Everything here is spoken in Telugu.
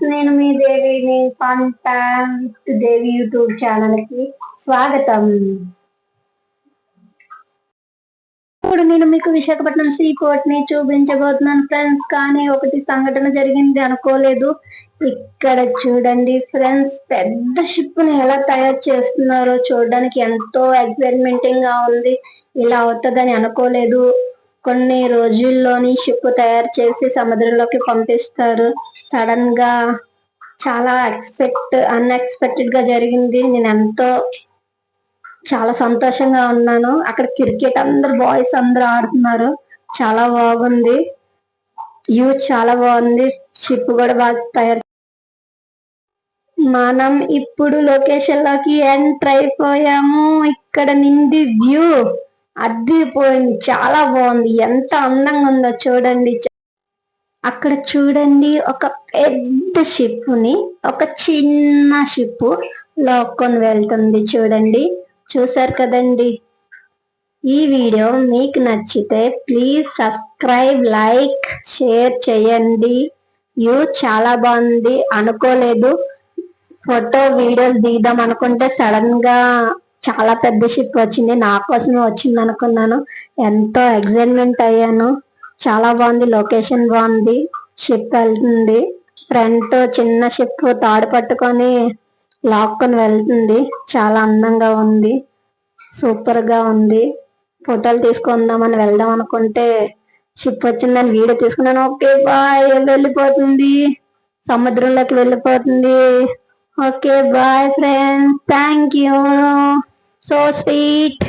ఫ్రెండ్స్, నేను మీ దేవిని. కాంటాక్ట్ దేవి యూట్యూబ్ ఛానల్ కి స్వాగతం. ఇప్పుడు నేను మీకు విశాఖపట్నం సీ పోర్ట్ ని చూపించబోతున్నాను ఫ్రెండ్స్. కానీ ఒకటి సంఘటన జరిగింది అనుకోలేదు. ఇక్కడ చూడండి ఫ్రెండ్స్, పెద్ద షిప్ ని ఎలా తయారు చేస్తున్నారో చూడడానికి ఎంతో ఎక్సైట్మెంటింగ్ గా ఉంది. ఇలా అవుతుందని అనుకోలేదు. కొన్ని రోజుల్లోని షిప్ తయారు చేసి సముద్రంలోకి పంపిస్తారు. సడన్ గా చాలా అన్ఎక్స్పెక్టెడ్ గా జరిగింది. నేను ఎంతో చాలా సంతోషంగా ఉన్నాను. అక్కడ క్రికెట్ అందరు బాయ్స్ అందరు ఆడుతున్నారు. చాలా బాగుంది. యూత్ చాలా బాగుంది. షిప్ కూడా బాగా తయారు. మనం ఇప్పుడు లొకేషన్ లోకి ఎంటర్ అయిపోయాము. ఇక్కడ నుండి వ్యూ అద్దిపోయింది. చాలా బాగుంది. ఎంత అందంగా ఉందో చూడండి. అక్కడ చూడండి, ఒక పెద్ద షిప్ ని ఒక చిన్న షిప్ లాక్కొని వెళ్తుంది. చూడండి, చూసారు కదండి. ఈ వీడియో మీకు నచ్చితే ప్లీజ్ సబ్స్క్రైబ్, లైక్, షేర్ చేయండి. వ్యూ చాలా బాగుంది. అనుకోలేదు. ఫోటో వీడియోలు దిగుదాం అనుకుంటే సడన్ గా చాలా పెద్ద షిప్ వచ్చింది. నా కోసమే వచ్చింది అనుకున్నాను. ఎంతో ఎక్సైట్మెంట్ అయ్యాను. చాలా బాగుంది. లొకేషన్ బాగుంది. షిప్ వెళ్తుంది. ఫ్రంట్ చిన్న షిప్ తాడు పట్టుకొని లాక్కొని వెళ్తుంది. చాలా అందంగా ఉంది. సూపర్ గా ఉంది. ఫోటోలు తీసుకుందామని వెళ్దాం అనుకుంటే షిప్ వచ్చిందని వీడియో తీసుకున్నాను. Okay bye. వెళ్ళిపోతుంది. సముద్రంలోకి వెళ్ళిపోతుంది. Okay bye friends. Thank you. So sweet.